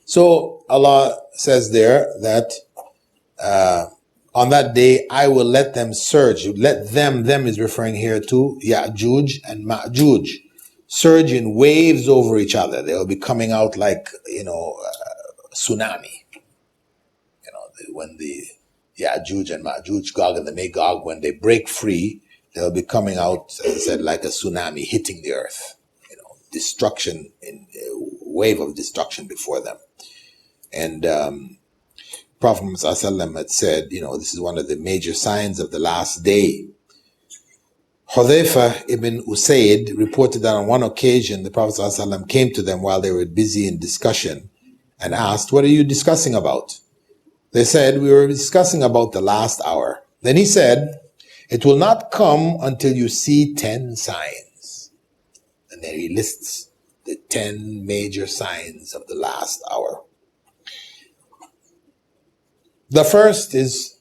So Allah says there that on that day I will let them surge. Let them is referring here to Yajuj and Majuj, surge in waves over each other. They will be coming out like, tsunami. When the Yajuj and Majuj, Gog and the Magog, when they break free, they'll be coming out, as I said, like a tsunami hitting the earth. Destruction, in a wave of destruction before them. And Prophet Muhammad had said, this is one of the major signs of the last day. Hudhayfa ibn Usaid reported that on one occasion the Prophet ﷺ came to them while they were busy in discussion and asked, "What are you discussing about?" They said, "We were discussing about the last hour." Then he said, "It will not come until you see 10 signs." And then he lists the 10 major signs of the last hour. The first is,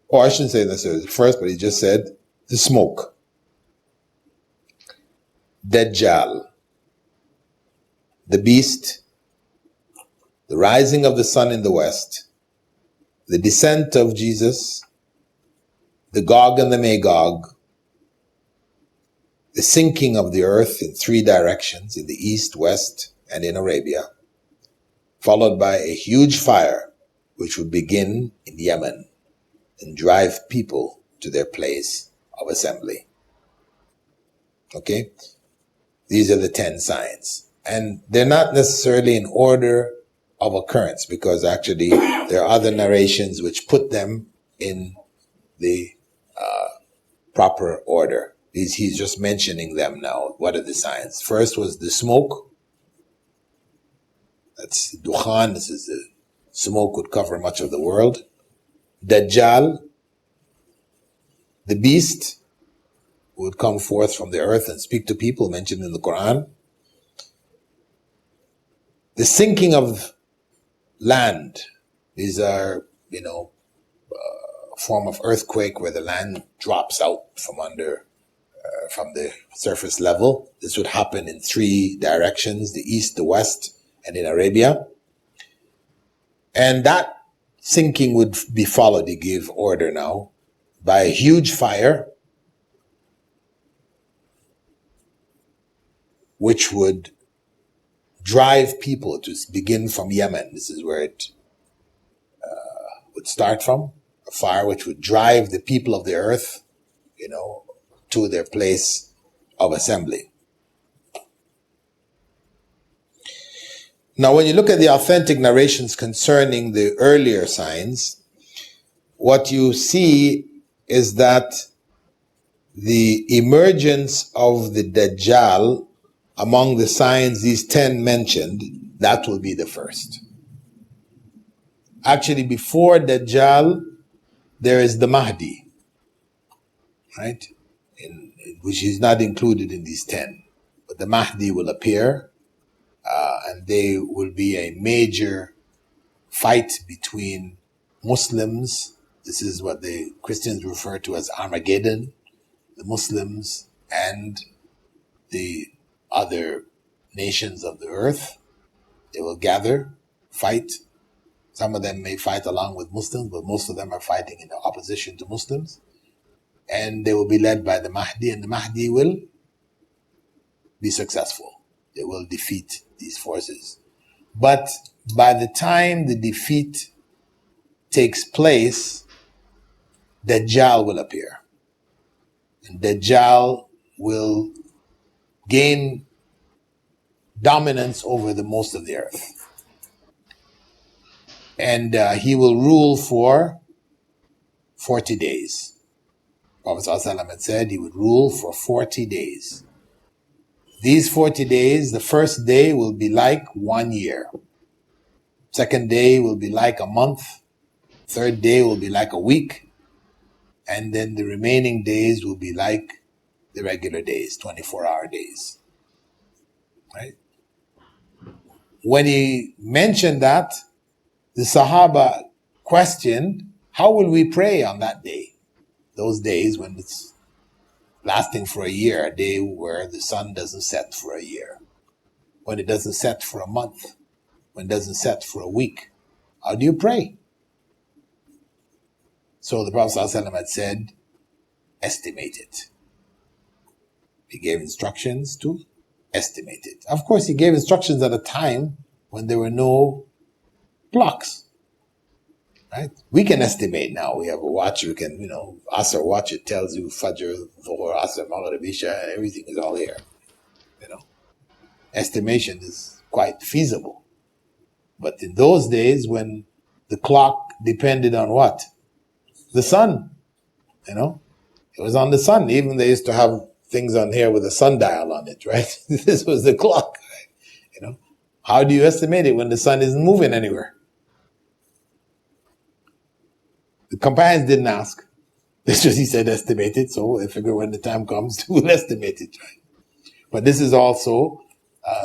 or I shouldn't say necessarily the first, but he just said the smoke. Dajjal, the beast, the rising of the sun in the west, the descent of Jesus, the Gog and the Magog, the sinking of the earth in 3 directions, in the east, west, and in Arabia, followed by a huge fire which would begin in Yemen and drive people to their place of assembly. Okay? These are the 10 signs. And they're not necessarily in order of occurrence, because actually there are other narrations which put them in the proper order. He's just mentioning them now. What are the signs? First was the smoke. That's dukhan. This is the smoke would cover much of the world. Dajjal, the beast, who would come forth from the earth and speak to people, mentioned in the Quran. The sinking of land. These are, a form of earthquake where the land drops out from under, from the surface level. This would happen in 3 directions, the east, the west, and in Arabia. And that sinking would be followed, he gave order now, by a huge fire, which would drive people to begin from Yemen. This is where it would start from. A fire which would drive the people of the earth, to their place of assembly. Now, when you look at the authentic narrations concerning the earlier signs, what you see is that the emergence of the Dajjal among the signs, these 10 mentioned, that will be the first. Actually, before Dajjal, there is the Mahdi, right? Which is not included in these 10. But the Mahdi will appear, and there will be a major fight between Muslims. This is what the Christians refer to as Armageddon. The Muslims and the other nations of the earth. They will gather, fight. Some of them may fight along with Muslims, but most of them are fighting in opposition to Muslims. And they will be led by the Mahdi, and the Mahdi will be successful. They will defeat these forces. But by the time the defeat takes place, Dajjal will appear. And Dajjal will gain dominance over the most of the earth. And he will rule for 40 days. Prophet ﷺ had said he would rule for 40 days. These 40 days, the first day will be like 1 year. Second day will be like a month. Third day will be like a week. And then the remaining days will be like the regular days, 24-hour days. Right? When he mentioned that, the Sahaba questioned, how will we pray on that day? Those days when it's lasting for a year, a day where the sun doesn't set for a year. when it doesn't set for a month, when it doesn't set for a week? How do you pray? So the Prophet ﷺ had said, estimate it. He gave instructions to estimate it. Of course, he gave instructions at a time when there were no clocks. Right? We can estimate now. We have a watch. We can, Asr watch. It tells you Fajr, Dhuhr, Asr, Maghrib, Isha, and everything is all here. Estimation is quite feasible. But in those days, when the clock depended on what? The sun. It was on the sun. Even they used to have things on here with a sundial on it, right? This was the clock. Right? How do you estimate it when the sun isn't moving anywhere? The companions didn't ask. It's just he said estimate it, so they figure when the time comes, we'll estimate it, right? But this is also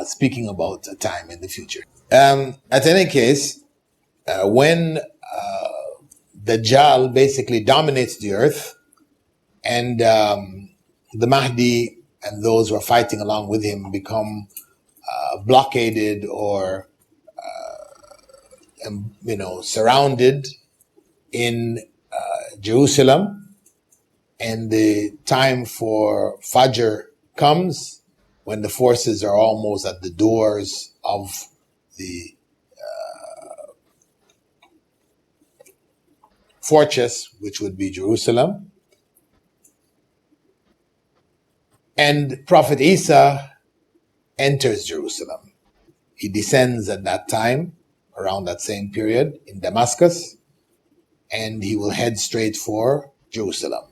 speaking about a time in the future. At any case, when Dajjal basically dominates the earth, and the Mahdi and those who are fighting along with him become blockaded or surrounded in Jerusalem, and the time for Fajr comes, when the forces are almost at the doors of the fortress, which would be Jerusalem. And Prophet Isa enters Jerusalem. He descends at that time, around that same period, in Damascus, and he will head straight for Jerusalem.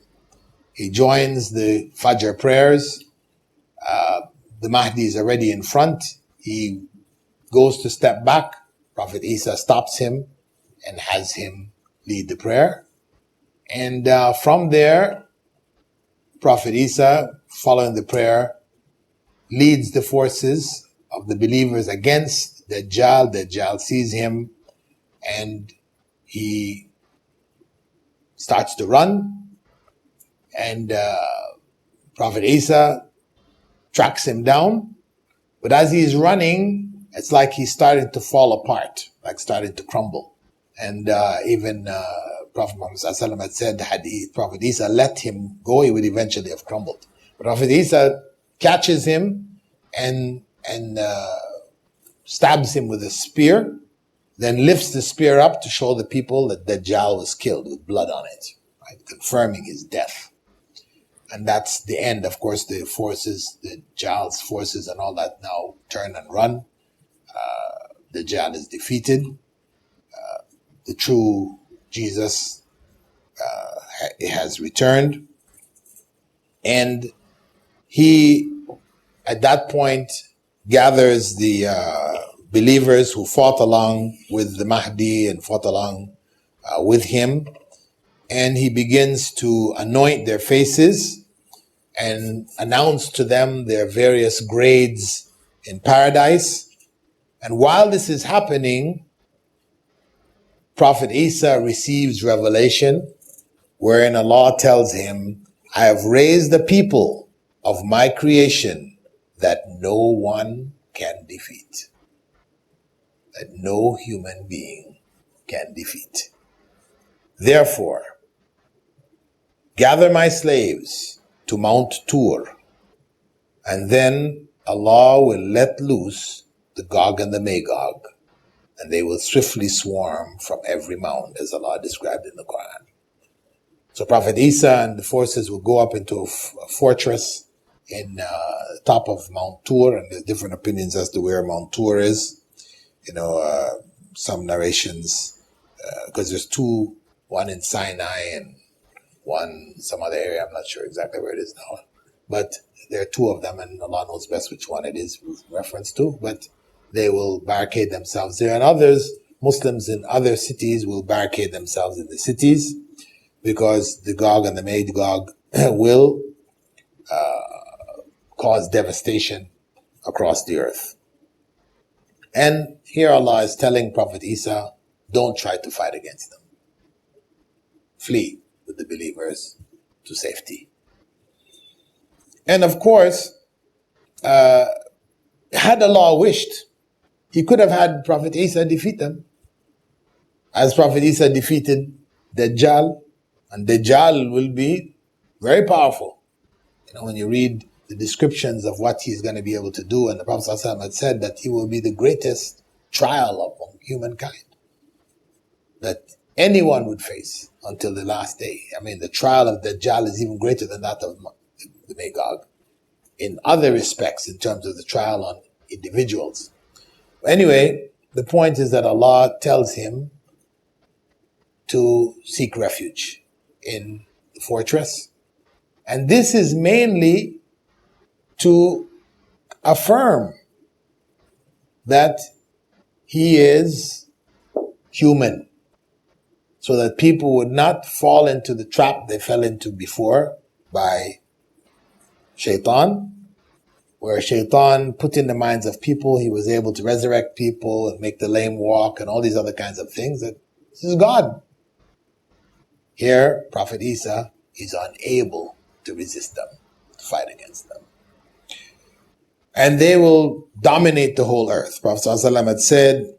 He joins the Fajr prayers. The Mahdi is already in front. He goes to step back. Prophet Isa stops him and has him lead the prayer. And from there, Prophet Isa, following the prayer, leads the forces of the believers against Dajjal. Dajjal sees him and he starts to run. And Prophet Isa tracks him down. But as he's running, it's like he's starting to fall apart, like starting to crumble. And even Prophet Muhammad ﷺ had said, had Prophet Isa let him go, he would eventually have crumbled. But Prophet Isa catches him and stabs him with a spear, then lifts the spear up to show the people that Dajjal was killed with blood on it, right? Confirming his death. And that's the end. Of course, the forces, the Dajjal's forces and all that now turn and run. Dajjal is defeated. The true Jesus has returned. And he, at that point, gathers the believers who fought along with the Mahdi and fought along with him. And he begins to anoint their faces and announce to them their various grades in paradise. And while this is happening, Prophet Isa receives revelation wherein Allah tells him, I have raised a people of my creation that no one can defeat, that no human being can defeat. Therefore, gather my slaves to Mount Tur, and then Allah will let loose the Gog and the Magog, and they will swiftly swarm from every mound, as Allah described in the Quran. So Prophet Isa and the forces will go up into a fortress in top of Mount Tur, and there's different opinions as to where Mount Tur is. Some narrations, because there's two, one in Sinai and one some other area. I'm not sure exactly where it is now, but there are two of them, and Allah knows best which one it is with reference to. But they will barricade themselves there, and others, Muslims in other cities, will barricade themselves in the cities because the Gog and the Magog will cause devastation across the earth. And here Allah is telling Prophet Isa, don't try to fight against them. Flee with the believers to safety. And of course, had Allah wished, He could have had Prophet Isa defeat them, as Prophet Isa defeated Dajjal, and Dajjal will be very powerful. When you read the descriptions of what he's going to be able to do, and the Prophet ﷺ had said that he will be the greatest trial of humankind that anyone would face until the last day. I mean, the trial of Dajjal is even greater than that of the Magog in other respects, in terms of the trial on individuals. Anyway, the point is that Allah tells him to seek refuge in the fortress. And this is mainly to affirm that he is human, so that people would not fall into the trap they fell into before by Shaitan, where Shaitan put in the minds of people he was able to resurrect people and make the lame walk and all these other kinds of things. That this is God. Here, Prophet Isa is unable to resist them, to fight against them. And they will dominate the whole earth. Prophet ﷺ had said,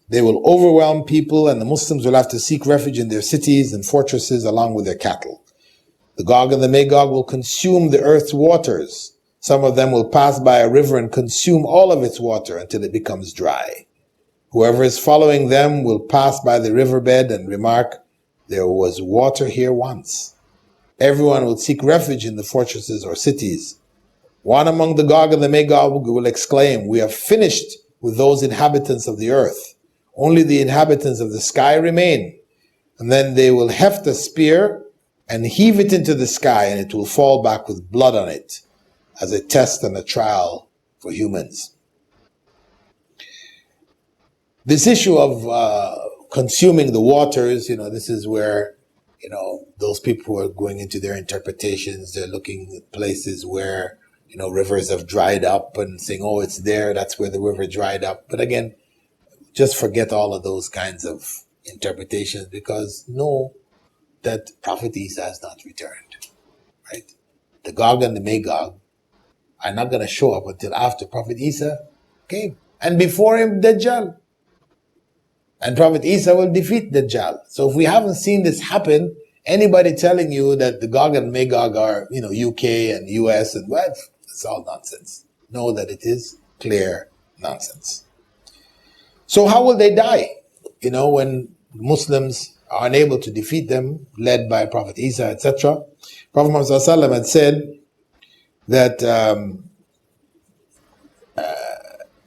they will overwhelm people, and the Muslims will have to seek refuge in their cities and fortresses along with their cattle. The Gog and the Magog will consume the earth's waters. Some of them will pass by a river and consume all of its water until it becomes dry. Whoever is following them will pass by the riverbed and remark, there was water here once. Everyone will seek refuge in the fortresses or cities. One among the Gog and the Magog will exclaim, we have finished with those inhabitants of the earth. Only the inhabitants of the sky remain. And then they will heft a spear and heave it into the sky, and it will fall back with blood on it as a test and a trial for humans. This issue of consuming the waters, this is where, those people who are going into their interpretations, they're looking at places where, rivers have dried up and saying, oh, it's there, that's where the river dried up. But again, just forget all of those kinds of interpretations, because know that Prophet Isa has not returned, right? The Gog and the Magog are not going to show up until after Prophet Isa came. And before him, Dajjal. And Prophet Isa will defeat Dajjal. So if we haven't seen this happen, anybody telling you that the Gog and Magog are, UK and US and what, it's all nonsense. Know that it is clear nonsense. So how will they die? When Muslims are unable to defeat them, led by Prophet Isa, etc. Prophet Muhammad ﷺ had said that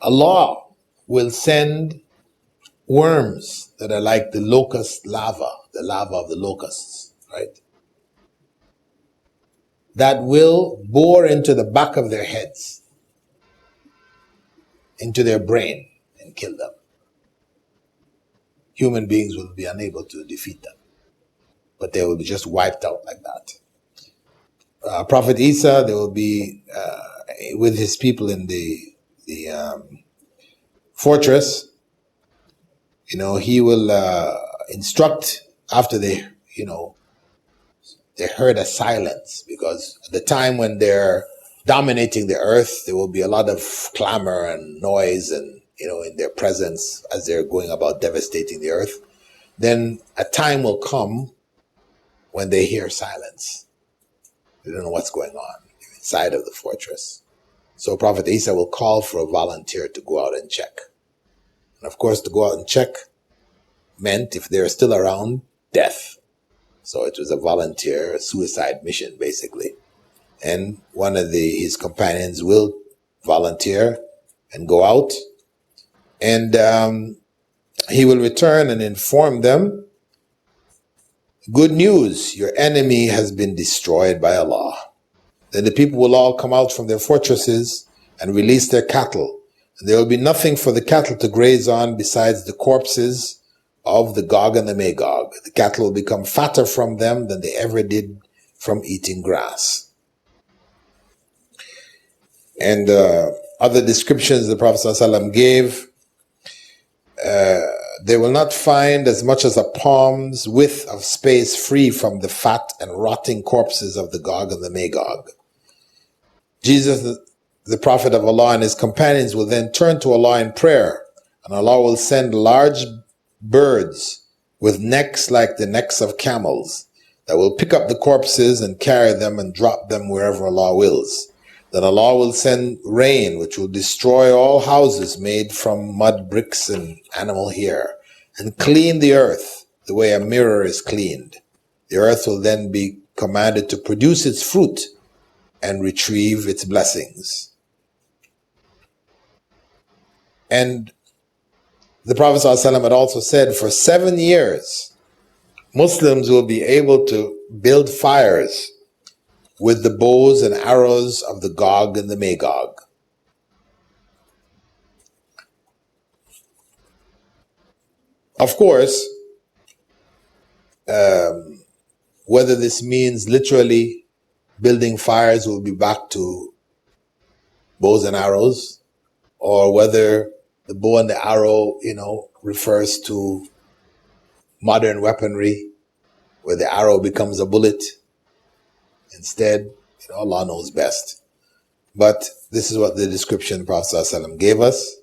Allah will send worms that are like the locust lava, the lava of the locusts, right? That will bore into the back of their heads, into their brain, and kill them. Human beings will be unable to defeat them, but they will be just wiped out like that. Prophet Isa, they will be with his people in the fortress. He will instruct after they heard a silence, because at the time when they're dominating the earth, there will be a lot of clamor and noise and in their presence as they're going about devastating the earth. Then a time will come when they hear silence. They don't know what's going on inside of the fortress. So Prophet Isa will call for a volunteer to go out and check. And of course, to go out and check meant, if they're still around, death. So it was a volunteer, a suicide mission, basically. And one of his companions will volunteer and go out. And he will return and inform them, good news, your enemy has been destroyed by Allah. Then the people will all come out from their fortresses and release their cattle. And there will be nothing for the cattle to graze on besides the corpses of the Gog and the Magog. The cattle will become fatter from them than they ever did from eating grass. And other descriptions the Prophet ﷺ gave, they will not find as much as a palm's width of space free from the fat and rotting corpses of the Gog and the Magog. Jesus the Prophet of Allah and his companions will then turn to Allah in prayer, and Allah will send large birds with necks like the necks of camels that will pick up the corpses and carry them and drop them wherever Allah wills. Then Allah will send rain, which will destroy all houses made from mud, bricks, and animal hair, and clean the earth the way a mirror is cleaned. The earth will then be commanded to produce its fruit and retrieve its blessings. And the Prophet ﷺ had also said, for 7 years, Muslims will be able to build fires with the bows and arrows of the Gog and the Magog. Of course, whether this means literally building fires will be back to bows and arrows, or whether the bow and the arrow, refers to modern weaponry, where the arrow becomes a bullet instead, Allah knows best. But this is what the description the Prophet ﷺ gave us.